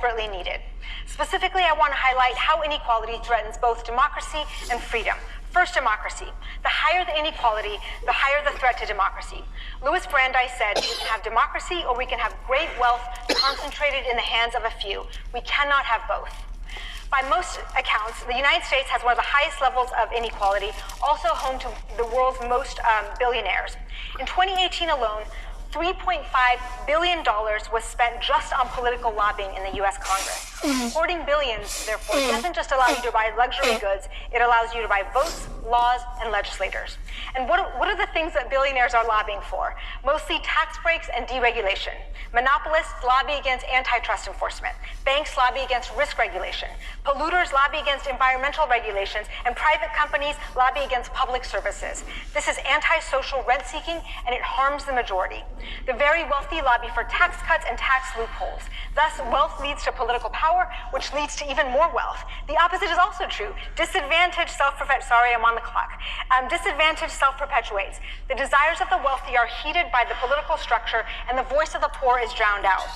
desperately needed. Specifically, I want to highlight how inequality threatens both democracy and freedom. First, democracy. The higher the inequality, the higher the threat to democracy. Louis Brandeis said, we can have democracy or we can have great wealth concentrated in the hands of a few. We cannot have both. By most accounts, the United States has one of the highest levels of inequality, also home to the world's most billionaires. In 2018 alone, $3.5 billion was spent just on political lobbying in the US Congress. Hoarding billions, therefore, doesn't just allow you to buy luxury goods, it allows you to buy votes, laws, and legislators. And what are the things that billionaires are lobbying for? Mostly tax breaks and deregulation. Monopolists lobby against antitrust enforcement. Banks lobby against risk regulation. Polluters lobby against environmental regulations, and private companies lobby against public services. This is antisocial rent-seeking, and it harms the majority. The very wealthy lobby for tax cuts and tax loopholes. Thus, wealth leads to political power, which leads to even more wealth. The opposite is also true. Disadvantage self-perpetuates. Sorry, I'm on the clock. Disadvantage self-perpetuates. The desires of the wealthy are heeded by the political structure, and the voice of the poor is drowned out.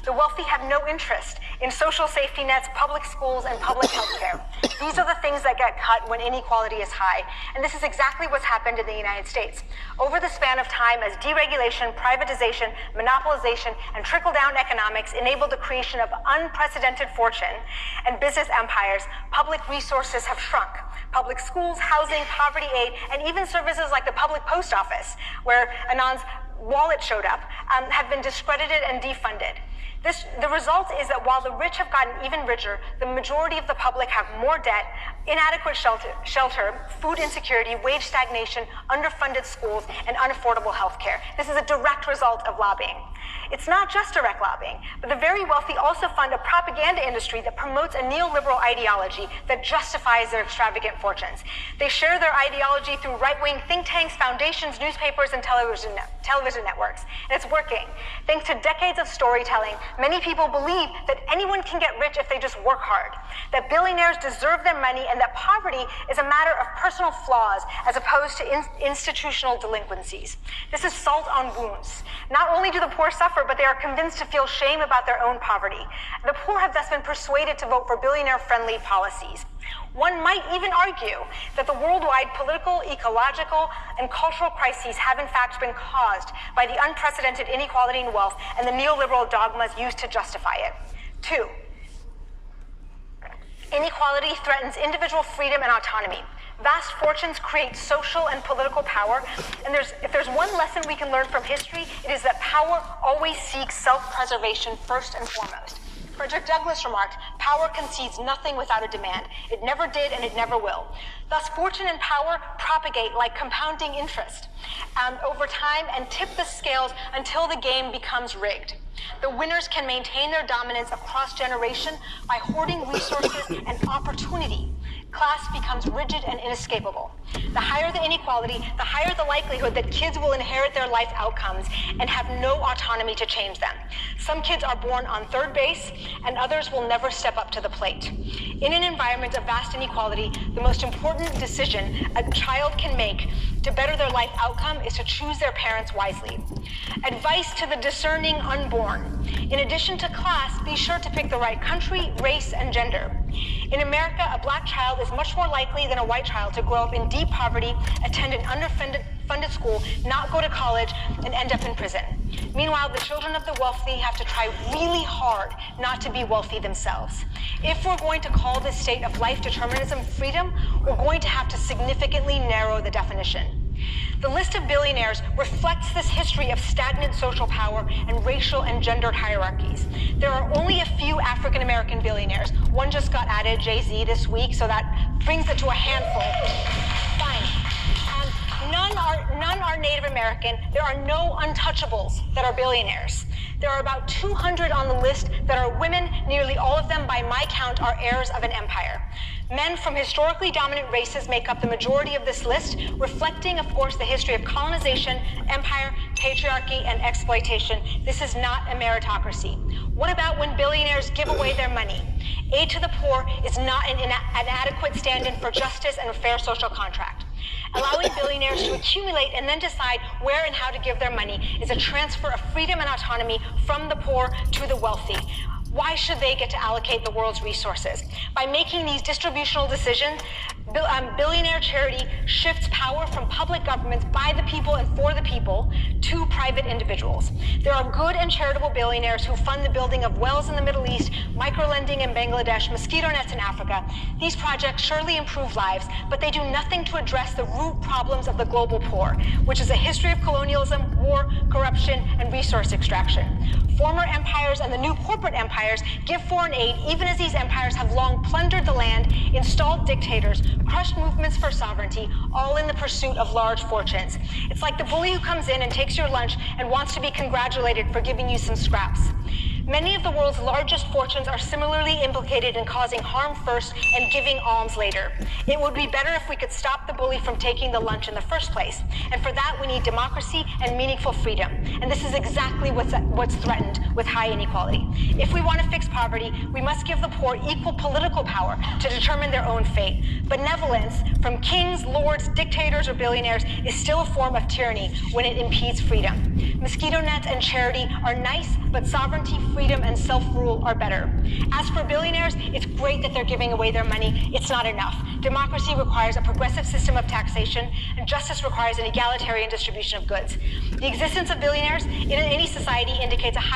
The wealthy have no interest in social safety nets, public schools, and public health care. These are the things that get cut when inequality is high. And this is exactly what's happened in the United States. Over the span of time, as deregulation, privatization, monopolization, and trickle-down economics enabled the creation of unprecedented fortune and business empires, public resources have shrunk. Public schools, housing, poverty aid, and even services like the public post office, where Anand's wallet showed up, have been discredited and defunded. The result is that while the rich have gotten even richer, the majority of the public have more debt, inadequate shelter, food insecurity, wage stagnation, underfunded schools, and unaffordable health care. This is a direct result of lobbying. It's not just direct lobbying, but the very wealthy also fund a propaganda industry that promotes a neoliberal ideology that justifies their extravagant fortunes. They share their ideology through right-wing think tanks, foundations, newspapers, and television networks. And it's working. Thanks to decades of storytelling, many people believe that anyone can get rich if they just work hard, that billionaires deserve their money, and that poverty is a matter of personal flaws as opposed to institutional delinquencies. This is salt on wounds. Not only do the poor suffer, but they are convinced to feel shame about their own poverty. The poor have thus been persuaded to vote for billionaire-friendly policies. One might even argue that the worldwide political, ecological, and cultural crises have in fact been caused by the unprecedented inequality in wealth and the neoliberal dogmas used to justify it. 2, inequality threatens individual freedom and autonomy. Vast fortunes create social and political power, and if there's one lesson we can learn from history, it is that power always seeks self-preservation first and foremost. Frederick Douglass remarked, "Power concedes nothing without a demand. It never did and it never will." Thus, fortune and power propagate like compounding interest over time and tip the scales until the game becomes rigged. The winners can maintain their dominance across generation by hoarding resources and opportunity. Class becomes rigid and inescapable. The higher the inequality, the higher the likelihood that kids will inherit their life outcomes and have no autonomy to change them. Some kids are born on third base, and others will never step up to the plate. In an environment of vast inequality, the most important decision a child can make to better their life outcome is to choose their parents wisely. Advice to the discerning unborn. In addition to class, be sure to pick the right country, race, and gender. In America, a black child is much more likely than a white child to grow up in deep poverty, attend an underfunded school, not go to college, and end up in prison. Meanwhile, the children of the wealthy have to try really hard not to be wealthy themselves. If we're going to call this state of life determinism freedom, we're going to have to significantly narrow the definition. The list of billionaires reflects this history of stagnant social power and racial and gendered hierarchies. There are only a few African-American billionaires. One just got added, Jay-Z, this week, so that brings it to a handful. Fine. None are Native American. There are no untouchables that are billionaires. There are about 200 on the list that are women. Nearly all of them, by my count, are heirs of an empire. Men from historically dominant races make up the majority of this list, reflecting, of course, the history of colonization, empire, patriarchy, and exploitation. This is not a meritocracy. What about when billionaires give away their money? Aid to the poor is not an adequate stand-in for justice and a fair social contract. Allowing billionaires to accumulate and then decide where and how to give their money is a transfer of freedom and autonomy from the poor to the wealthy. Why should they get to allocate the world's resources? By making these distributional decisions, billionaire charity shifts power from public governments by the people and for the people to private individuals. There are good and charitable billionaires who fund the building of wells in the Middle East, microlending in Bangladesh, mosquito nets in Africa. These projects surely improve lives, but they do nothing to address the root problems of the global poor, which is a history of colonialism, war, corruption, and resource extraction. Former empires and the new corporate empires give foreign aid even as these empires have long plundered the land, installed dictators, crushed movements for sovereignty, all in the pursuit of large fortunes. It's like the bully who comes in and takes your lunch and wants to be congratulated for giving you some scraps. Many of the world's largest fortunes are similarly implicated in causing harm first and giving alms later. It would be better if we could stop the bully from taking the lunch in the first place. And for that, we need democracy and meaningful freedom. And this is exactly what's threatened with high inequality. If we want to fix poverty, we must give the poor equal political power to determine their own fate. Benevolence from kings, lords, dictators, or billionaires is still a form of tyranny when it impedes freedom. Mosquito nets and charity are nice, but sovereignty, freedom, and self-rule are better. As for billionaires, it's great that they're giving away their money. It's not enough. Democracy requires a progressive system of taxation, and justice requires an egalitarian distribution of goods. The existence of billionaires in any society indicates a high